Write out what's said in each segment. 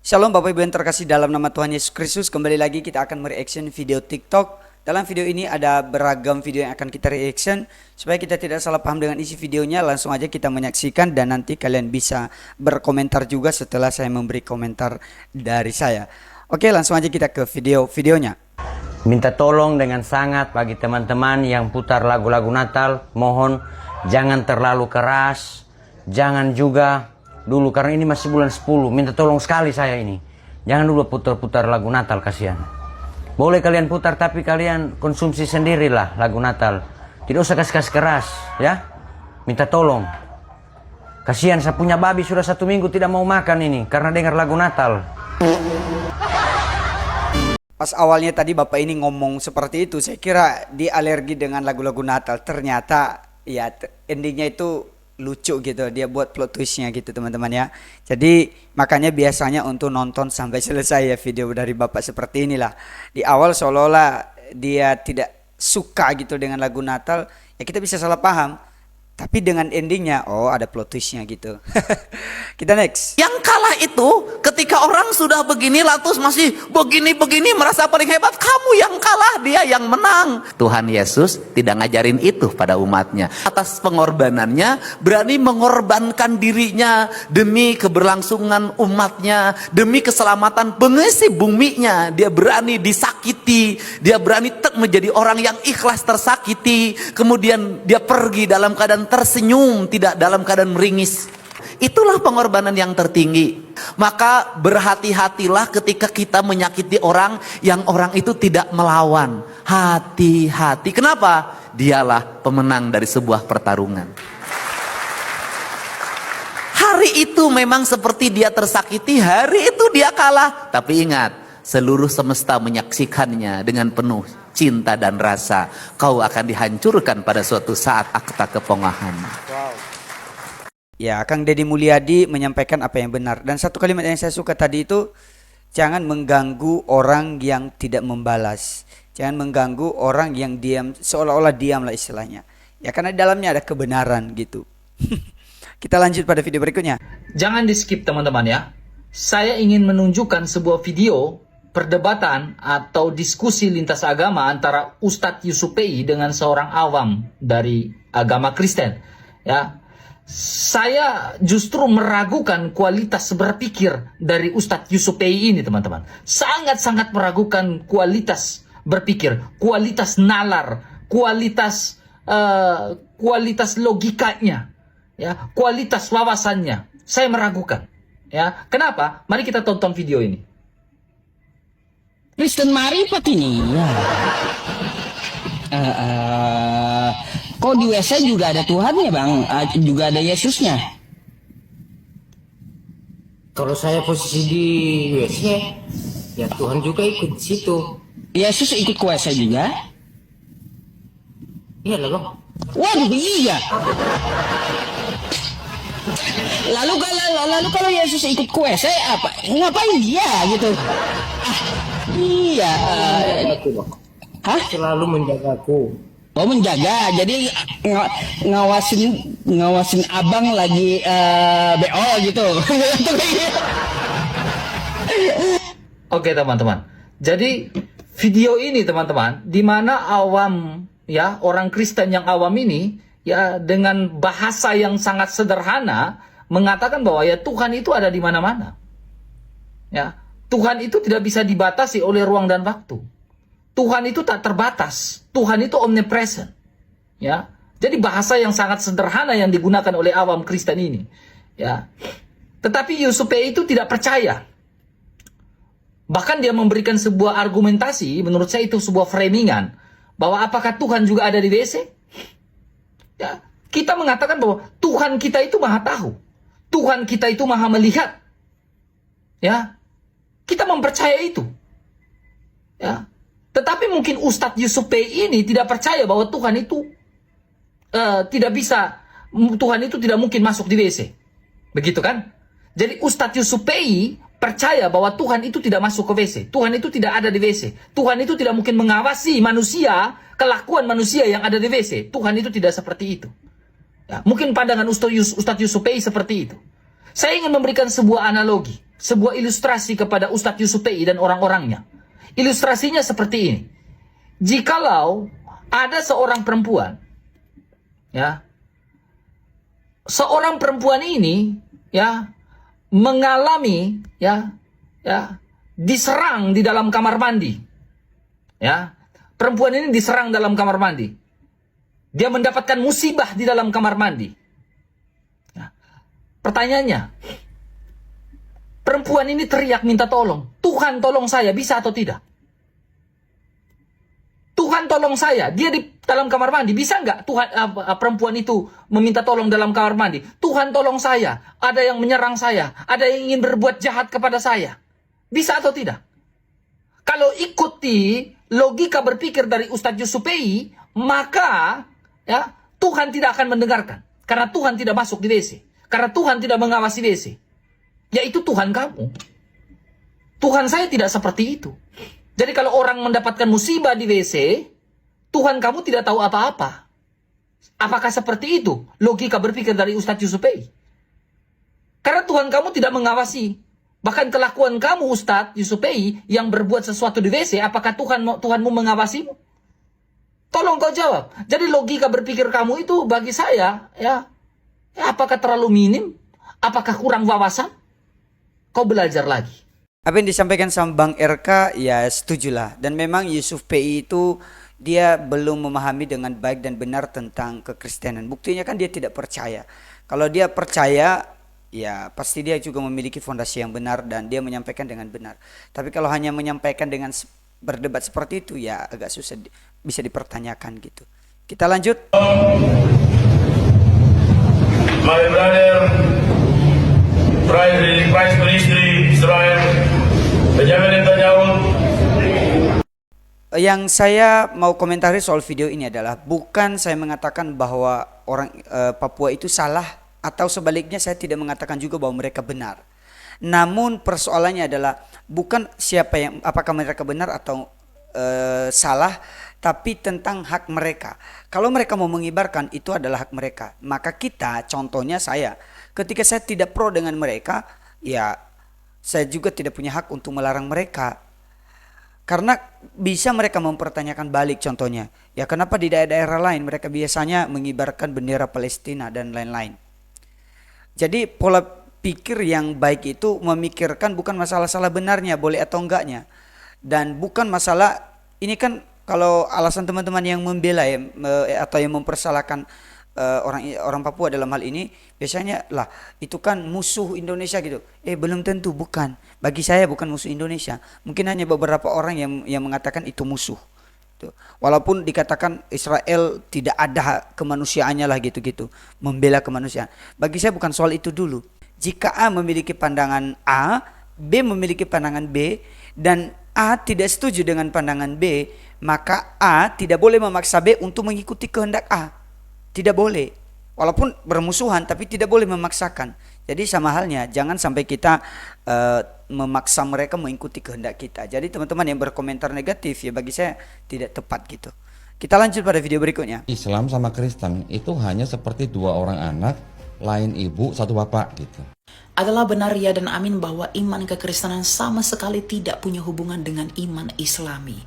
Shalom Bapak Ibu yang terkasih dalam nama Tuhan Yesus Kristus. Kembali lagi kita akan mereaction video TikTok. Dalam video ini ada beragam video yang akan kita reaction. Supaya kita tidak salah paham dengan isi videonya, langsung aja kita menyaksikan. Dan nanti kalian bisa berkomentar juga setelah saya memberi komentar dari saya. Oke, langsung aja kita ke videonya. Minta tolong dengan sangat bagi teman-teman yang putar lagu-lagu Natal. Mohon jangan terlalu keras. Jangan juga dulu, karena ini masih bulan 10. Minta tolong sekali saya ini. Jangan dulu putar-putar lagu Natal, kasihan. Boleh kalian putar, tapi kalian konsumsi sendirilah lagu Natal. Tidak usah kasih-kasih keras, ya. Minta tolong. Kasihan, saya punya babi sudah 1 minggu tidak mau makan ini, karena dengar lagu Natal. Pas awalnya tadi Bapak ini ngomong seperti itu, saya kira dia alergi dengan lagu-lagu Natal. Ternyata ya endingnya itu lucu gitu, dia buat plot twistnya gitu teman-teman ya. Jadi makanya biasanya untuk nonton sampai selesai ya video dari Bapak seperti inilah. Di awal seolah-olah dia tidak suka gitu dengan lagu Natal, ya kita bisa salah paham. Tapi dengan endingnya, oh ada plot twistnya gitu. Kita next. Yang kalah itu ketika orang sudah begini terus masih begini-begini merasa paling hebat. Kamu yang kalah, dia yang menang. Tuhan Yesus tidak ngajarin itu pada umatnya. Atas pengorbanannya berani mengorbankan dirinya demi keberlangsungan umatnya, demi keselamatan pengisi buminya. Dia berani disakiti, dia berani menjadi orang yang ikhlas tersakiti. Kemudian dia pergi dalam keadaan tersenyum, tidak dalam keadaan meringis. Itulah pengorbanan yang tertinggi. Maka berhati-hatilah ketika kita menyakiti orang yang orang itu tidak melawan. Hati-hati. Kenapa? Dialah pemenang dari sebuah pertarungan. Hari itu memang seperti dia tersakiti, hari itu dia kalah. Tapi ingat, seluruh semesta menyaksikannya dengan penuh cinta dan rasa. Kau akan dihancurkan pada suatu saat akta kepongahan. Wow. Ya, Kang Deddy Mulyadi menyampaikan apa yang benar. Dan satu kalimat yang saya suka tadi itu, jangan mengganggu orang yang tidak membalas. Jangan mengganggu orang yang diam, seolah-olah diam lah istilahnya. Ya, karena di dalamnya ada kebenaran gitu. Kita lanjut pada video berikutnya. Jangan di skip teman-teman ya. Saya ingin menunjukkan sebuah video perdebatan atau diskusi lintas agama antara Ustadz Yusupei dengan seorang awam dari agama Kristen. Ya, saya justru meragukan kualitas berpikir dari Ustadz Yusupei ini teman-teman. Sangat-sangat meragukan kualitas berpikir, kualitas nalar, kualitas logikanya, ya, kualitas wawasannya. Saya meragukan. Ya, kenapa? Mari kita tonton video ini. Kristen Marifat ini ya. Kok di WC juga ada Tuhannya bang? Juga ada Yesusnya? Kalau saya posisi di WC, ya Tuhan juga ikut di situ. Yesus ikut ke WC juga? Iya lah bang. Waduh iya. Lalu kalau Yesus ikut ke WC apa? Ngapain dia gitu? Iya. Aku bang. Hah? Selalu menjagaku. Oh menjaga, jadi ngawasin abang lagi BO gitu. Oke teman-teman. Jadi video ini teman-teman, di mana awam ya, orang Kristen yang awam ini ya dengan bahasa yang sangat sederhana mengatakan bahwa ya Tuhan itu ada di mana-mana. Ya, Tuhan itu tidak bisa dibatasi oleh ruang dan waktu. Tuhan itu tak terbatas. Tuhan itu omnipresent. Ya. Jadi bahasa yang sangat sederhana yang digunakan oleh awam Kristen ini. Ya. Tetapi Yusupei itu tidak percaya. Bahkan dia memberikan sebuah argumentasi, menurut saya itu sebuah framingan, bahwa apakah Tuhan juga ada di WC? Ya. Kita mengatakan bahwa Tuhan kita itu maha tahu. Tuhan kita itu maha melihat. Ya. Kita mempercayai itu. Ya. Tetapi mungkin Ustadz Yusupei ini tidak percaya bahwa Tuhan itu tidak bisa, Tuhan itu tidak mungkin masuk di WC. Begitu kan? Jadi Ustadz Yusupei percaya bahwa Tuhan itu tidak masuk ke WC. Tuhan itu tidak ada di WC. Tuhan itu tidak mungkin mengawasi manusia, kelakuan manusia yang ada di WC. Tuhan itu tidak seperti itu. Ya, mungkin pandangan Ustadz Yusupei seperti itu. Saya ingin memberikan sebuah analogi. sebuah ilustrasi kepada Ustadz Yusuf PI dan orang-orangnya. Ilustrasinya seperti ini. Jikalau ada seorang perempuan, ya, seorang perempuan ini, ya, mengalami, ya, diserang di dalam kamar mandi, ya, perempuan ini diserang dalam kamar mandi, dia mendapatkan musibah di dalam kamar mandi. Ya. Pertanyaannya, perempuan ini teriak minta tolong, Tuhan tolong saya, bisa atau tidak? Tuhan tolong saya, dia di dalam kamar mandi, bisa nggak Tuhan perempuan itu meminta tolong dalam kamar mandi? Tuhan tolong saya, ada yang menyerang saya, ada yang ingin berbuat jahat kepada saya, bisa atau tidak? Kalau ikuti logika berpikir dari Ustadz Yusuf PI, maka ya Tuhan tidak akan mendengarkan, karena Tuhan tidak masuk di WC, karena Tuhan tidak mengawasi WC, yaitu Tuhan kamu. Tuhan saya tidak seperti itu. Jadi kalau orang mendapatkan musibah di WC, Tuhan kamu tidak tahu apa-apa. Apakah seperti itu logika berpikir dari Ustadz Yusuf PI? Karena Tuhan kamu tidak mengawasi. Bahkan kelakuan kamu Ustadz Yusuf PI yang berbuat sesuatu di WC, apakah Tuhanmu mengawasimu? Tolong kau jawab. Jadi logika berpikir kamu itu bagi saya, ya apakah terlalu minim? Apakah kurang wawasan? Kau belajar lagi. Apa yang disampaikan sama Bang RK ya setujulah. Dan memang Yusuf PI itu dia belum memahami dengan baik dan benar tentang kekristenan. Buktinya kan dia tidak percaya. Kalau dia percaya ya pasti dia juga memiliki fondasi yang benar dan dia menyampaikan dengan benar. Tapi kalau hanya menyampaikan dengan berdebat seperti itu ya agak susah bisa dipertanyakan gitu. Kita lanjut. My brother, Vice Minister Israel, Benjamin Netanyahu. Yang saya mau komentari soal video ini adalah bukan saya mengatakan bahwa orang Papua itu salah atau sebaliknya saya tidak mengatakan juga bahwa mereka benar. Namun persoalannya adalah bukan siapa yang apakah mereka benar atau salah, tapi tentang hak mereka. Kalau mereka mau mengibarkan itu adalah hak mereka. Maka kita, contohnya saya, ketika saya tidak pro dengan mereka, ya saya juga tidak punya hak untuk melarang mereka. Karena bisa mereka mempertanyakan balik contohnya. Ya kenapa di daerah-daerah lain mereka biasanya mengibarkan bendera Palestina dan lain-lain. Jadi pola pikir yang baik itu memikirkan bukan masalah salah benarnya, boleh atau enggaknya. Dan bukan masalah, ini kan kalau alasan teman-teman yang membela ya, atau yang mempersalahkan orang Papua dalam hal ini biasanya lah itu kan musuh Indonesia gitu. Belum tentu, bukan. Bagi saya bukan musuh Indonesia. Mungkin hanya beberapa orang yang mengatakan itu musuh. Tuh. Walaupun dikatakan Israel tidak ada kemanusiaannya lah gitu-gitu, membela kemanusiaan. Bagi saya bukan soal itu dulu. Jika A memiliki pandangan A, B memiliki pandangan B, dan A tidak setuju dengan pandangan B, maka A tidak boleh memaksa B untuk mengikuti kehendak A. Tidak boleh. Walaupun bermusuhan tapi tidak boleh memaksakan. Jadi sama halnya jangan sampai kita memaksa mereka mengikuti kehendak kita. Jadi teman-teman yang berkomentar negatif ya bagi saya tidak tepat gitu. Kita lanjut pada video berikutnya. Islam sama Kristen itu hanya seperti dua orang anak, lain ibu, satu bapak gitu. Adalah benar ya dan amin bahwa iman kekristenan sama sekali tidak punya hubungan dengan iman Islami.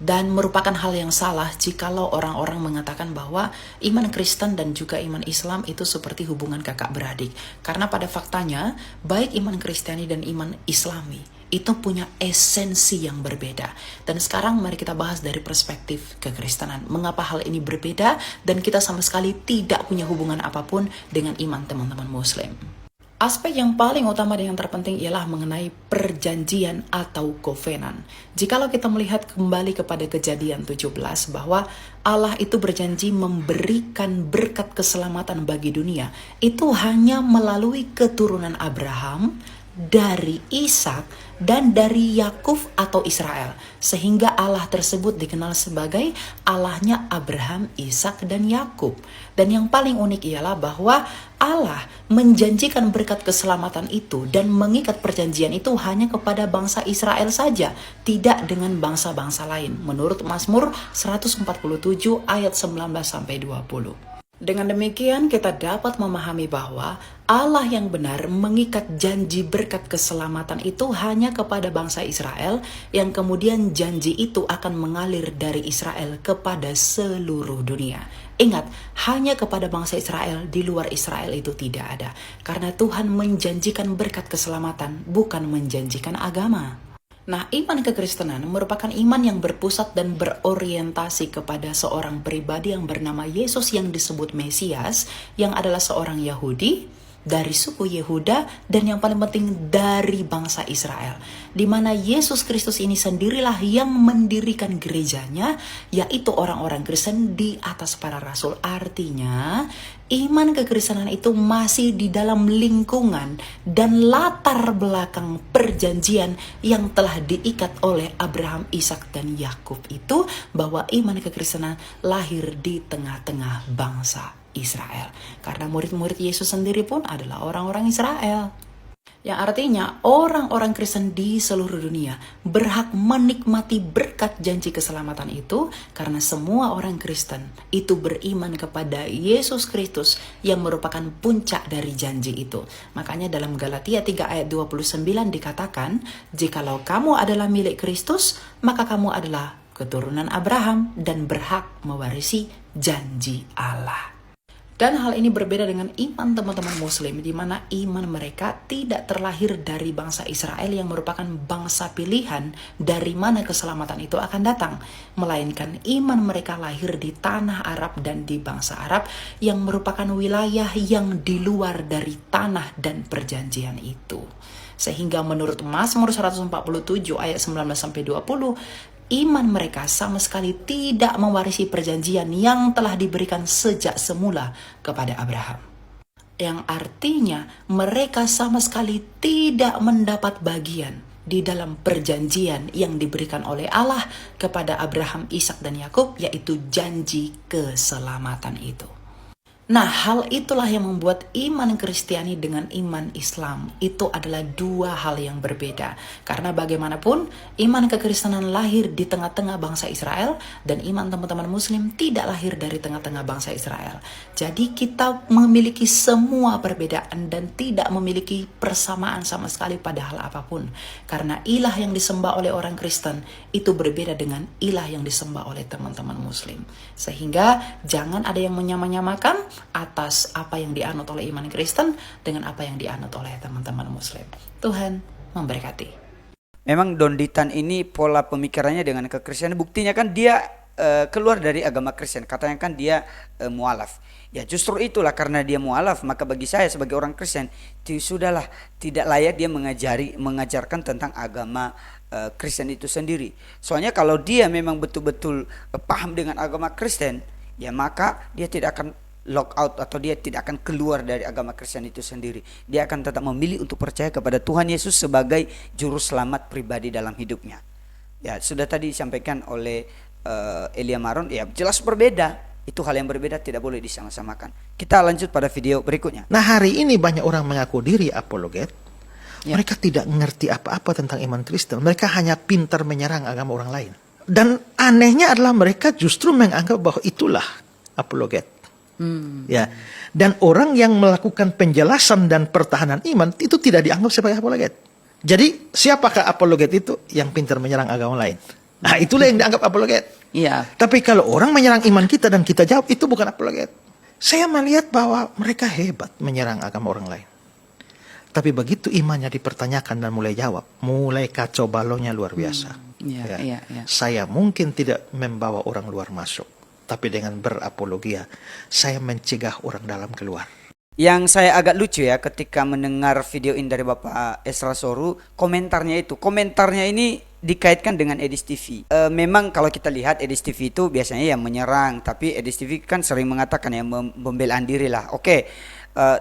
Dan merupakan hal yang salah jikalau orang-orang mengatakan bahwa iman Kristen dan juga iman Islam itu seperti hubungan kakak beradik. Karena pada faktanya, baik iman Kristiani dan iman Islami itu punya esensi yang berbeda. Dan sekarang mari kita bahas dari perspektif kekristenan. Mengapa hal ini berbeda dan kita sama sekali tidak punya hubungan apapun dengan iman teman-teman Muslim. Aspek yang paling utama dan yang terpenting ialah mengenai perjanjian atau covenant. Jikalau kita melihat kembali kepada Kejadian 17 bahwa Allah itu berjanji memberikan berkat keselamatan bagi dunia, itu hanya melalui keturunan Abraham, dari Ishak dan dari Yakub atau Israel, sehingga Allah tersebut dikenal sebagai Allahnya Abraham, Ishak dan Yakub. Dan yang paling unik ialah bahwa Allah menjanjikan berkat keselamatan itu dan mengikat perjanjian itu hanya kepada bangsa Israel saja, tidak dengan bangsa-bangsa lain, menurut Mazmur 147 ayat 19-20. Dengan demikian kita dapat memahami bahwa Allah yang benar mengikat janji berkat keselamatan itu hanya kepada bangsa Israel, yang kemudian janji itu akan mengalir dari Israel kepada seluruh dunia. Ingat, hanya kepada bangsa Israel, di luar Israel itu tidak ada. Karena Tuhan menjanjikan berkat keselamatan, bukan menjanjikan agama. Nah, iman kekristenan merupakan iman yang berpusat dan berorientasi kepada seorang pribadi yang bernama Yesus yang disebut Mesias, yang adalah seorang Yahudi, dari suku Yehuda, dan yang paling penting dari bangsa Israel. Di mana Yesus Kristus ini sendirilah yang mendirikan gerejanya, yaitu orang-orang Kristen di atas para rasul. Artinya, iman kekristenan itu masih di dalam lingkungan dan latar belakang perjanjian yang telah diikat oleh Abraham, Ishak, dan Yakub itu, bahwa iman kekristenan lahir di tengah-tengah bangsa Israel. Karena murid-murid Yesus sendiri pun adalah orang-orang Israel. Yang artinya orang-orang Kristen di seluruh dunia berhak menikmati berkat janji keselamatan itu, karena semua orang Kristen itu beriman kepada Yesus Kristus yang merupakan puncak dari janji itu. Makanya dalam Galatia 3 ayat 29 dikatakan, jikalau kamu adalah milik Kristus, maka kamu adalah keturunan Abraham dan berhak mewarisi janji Allah. Dan hal ini berbeda dengan iman teman-teman muslim, di mana iman mereka tidak terlahir dari bangsa Israel yang merupakan bangsa pilihan dari mana keselamatan itu akan datang. Melainkan iman mereka lahir di tanah Arab dan di bangsa Arab yang merupakan wilayah yang di luar dari tanah dan perjanjian itu. Sehingga menurut Mazmur 147 ayat 19-20, iman mereka sama sekali tidak mewarisi perjanjian yang telah diberikan sejak semula kepada Abraham. Yang artinya mereka sama sekali tidak mendapat bagian di dalam perjanjian yang diberikan oleh Allah kepada Abraham, Ishak, dan Yakub, yaitu janji keselamatan itu. Nah, hal itulah yang membuat iman Kristiani dengan iman Islam itu adalah dua hal yang berbeda. Karena bagaimanapun, iman kekristenan lahir di tengah-tengah bangsa Israel, dan iman teman-teman muslim tidak lahir dari tengah-tengah bangsa Israel. Jadi kita memiliki semua perbedaan dan tidak memiliki persamaan sama sekali pada hal apapun. Karena ilah yang disembah oleh orang Kristen itu berbeda dengan ilah yang disembah oleh teman-teman muslim. Sehingga jangan ada yang menyamakan atas apa yang dianut oleh iman Kristen dengan apa yang dianut oleh teman-teman muslim. Tuhan memberkati. Memang Don Ditan ini pola pemikirannya dengan kekristenan, buktinya kan dia keluar dari agama Kristen, katanya kan dia mualaf. Ya justru itulah, karena dia mualaf, maka bagi saya sebagai orang Kristen sudahlah tidak layak dia mengajarkan tentang agama Kristen itu sendiri. Soalnya kalau dia memang betul-betul paham dengan agama Kristen, ya maka dia tidak akan lock out atau dia tidak akan keluar dari agama Kristen itu sendiri. Dia akan tetap memilih untuk percaya kepada Tuhan Yesus sebagai juru selamat pribadi dalam hidupnya. Ya sudah tadi disampaikan oleh Elia Maron, ya jelas berbeda. Itu hal yang berbeda, tidak boleh disama-samakan. Kita lanjut pada video berikutnya. Nah, hari ini banyak orang mengaku diri apologet. Mereka tidak mengerti apa-apa tentang iman Kristen. Mereka hanya pintar menyerang agama orang lain. Dan anehnya adalah mereka justru menganggap bahwa itulah apologet. Ya, dan orang yang melakukan penjelasan dan pertahanan iman itu tidak dianggap sebagai apologet. Jadi siapakah apologet itu? Yang pintar menyerang agama lain. Nah, itulah yang dianggap apologet. Iya. Tapi kalau orang menyerang iman kita dan kita jawab, itu bukan apologet. Saya melihat bahwa mereka hebat menyerang agama orang lain. Tapi begitu imannya dipertanyakan dan mulai jawab, mulai kacau balonnya luar biasa. Iya. Saya mungkin tidak membawa orang luar masuk, tapi dengan berapologia, saya mencegah orang dalam keluar. Yang saya agak lucu ya ketika mendengar video ini dari Bapak Esra Soru, komentarnya ini dikaitkan dengan Edis TV. Memang kalau kita lihat Edis TV itu biasanya yang menyerang, tapi Edis TV kan sering mengatakan ya pembelaan diri lah. Oke,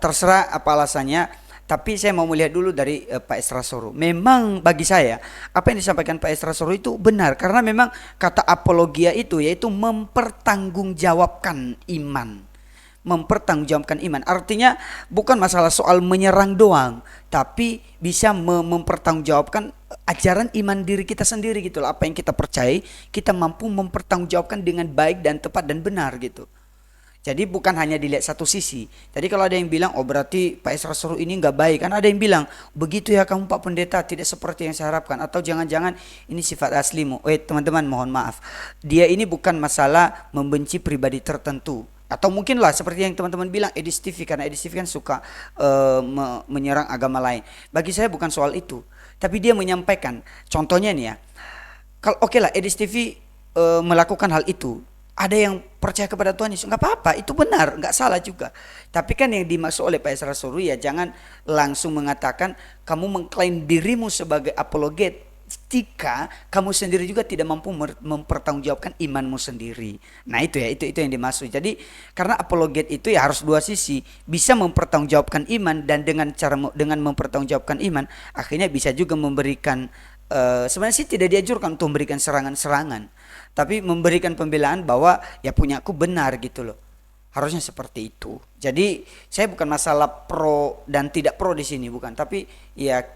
terserah apa alasannya. Tapi saya mau melihat dulu dari Pak Esra Soru. Memang bagi saya apa yang disampaikan Pak Esra Soru itu benar, karena memang kata apologia itu yaitu mempertanggungjawabkan iman. Mempertanggungjawabkan iman artinya bukan masalah soal menyerang doang, tapi bisa mempertanggungjawabkan ajaran iman diri kita sendiri gitu loh. Apa yang kita percayai kita mampu mempertanggungjawabkan dengan baik dan tepat dan benar gitu. Jadi bukan hanya dilihat satu sisi. Jadi kalau ada yang bilang, oh berarti Pak Esra Suruh ini nggak baik. Kan ada yang bilang, begitu ya kamu Pak Pendeta, tidak seperti yang saya harapkan. Atau jangan-jangan ini sifat aslimu. Teman-teman mohon maaf. Dia ini bukan masalah membenci pribadi tertentu. Atau mungkinlah seperti yang teman-teman bilang, Edis TV. Karena Edis TV kan suka menyerang agama lain. Bagi saya bukan soal itu. Tapi dia menyampaikan, contohnya nih ya. Kalau oke lah Edis TV melakukan hal itu. Ada yang percaya kepada Tuhan Yesus, nggak apa-apa, itu benar, nggak salah juga. Tapi kan yang dimaksud oleh Pak Esra Suruh ya jangan langsung mengatakan kamu mengklaim dirimu sebagai apologet jika kamu sendiri juga tidak mampu mempertanggungjawabkan imanmu sendiri. Nah itu ya, itu yang dimaksud. Jadi karena apologet itu ya harus dua sisi, bisa mempertanggungjawabkan iman dan dengan mempertanggungjawabkan iman akhirnya bisa juga memberikan sebenarnya sih tidak dianjurkan untuk memberikan serangan-serangan, tapi memberikan pembelaan bahwa ya punya aku benar gitu loh. Harusnya seperti itu. Jadi saya bukan masalah pro dan tidak pro di sini, bukan. Tapi ya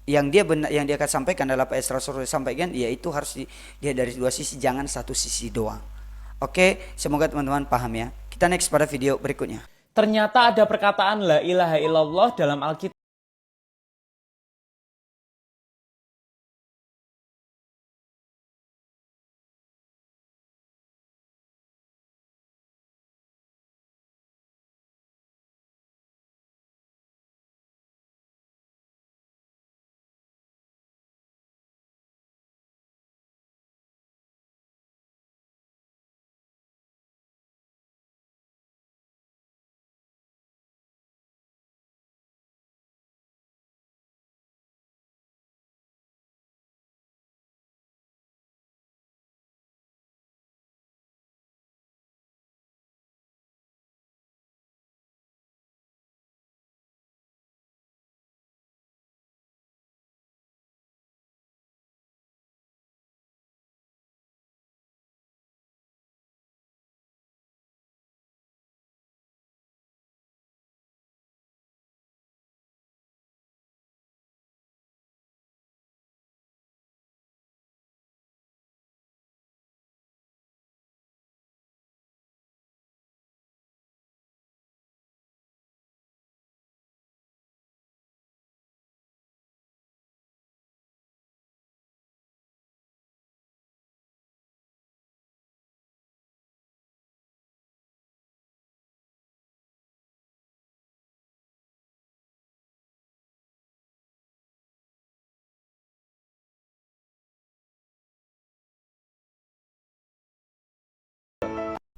yang dia benar, yang dia akan sampaikan adalah Pak Esra Suruh sampaikan, ya itu harus dilihat dari dua sisi, jangan satu sisi doang. Oke, semoga teman-teman paham ya. Kita next pada video berikutnya. Ternyata ada perkataan la ilaha illallah dalam Alkitab.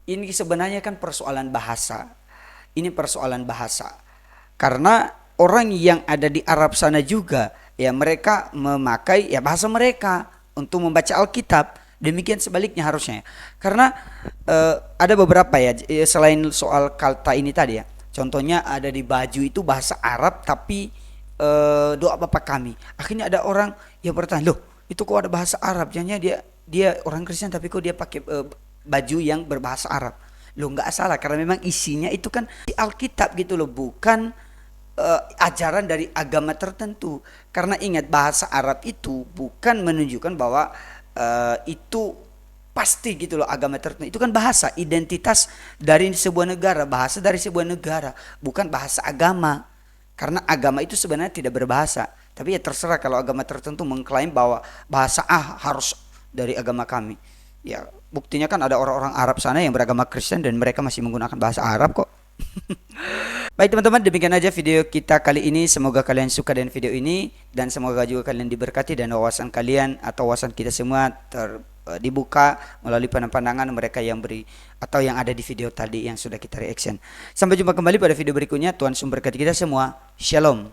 Ini sebenarnya kan persoalan bahasa. Ini persoalan bahasa. Karena orang yang ada di Arab sana juga, ya mereka memakai ya bahasa mereka untuk membaca Alkitab. Demikian sebaliknya harusnya. Karena ada beberapa ya, selain soal kata ini tadi ya. Contohnya ada di baju itu bahasa Arab tapi doa Bapa kami. Akhirnya ada orang yang bertanya, loh itu kok ada bahasa Arab? Jangan dia orang Kristen tapi kok dia pakai baju yang berbahasa Arab. Loh nggak salah, karena memang isinya itu kan di Alkitab gitu loh, bukan ajaran dari agama tertentu. Karena ingat bahasa Arab itu bukan menunjukkan bahwa itu pasti gitu loh agama tertentu. Itu kan bahasa, identitas dari sebuah negara, bahasa dari sebuah negara, bukan bahasa agama. Karena agama itu sebenarnya tidak berbahasa. Tapi ya terserah kalau agama tertentu mengklaim bahwa bahasa harus dari agama kami. Ya buktinya kan ada orang-orang Arab sana yang beragama Kristen dan mereka masih menggunakan bahasa Arab kok. Baik teman-teman, demikian aja video kita kali ini. Semoga kalian suka dengan video ini dan semoga juga kalian diberkati dan wawasan kalian atau wawasan kita semua dibuka melalui pandangan mereka yang beri atau yang ada di video tadi yang sudah kita reaction. Sampai jumpa kembali pada video berikutnya. Tuhan memberkati kita semua. Shalom.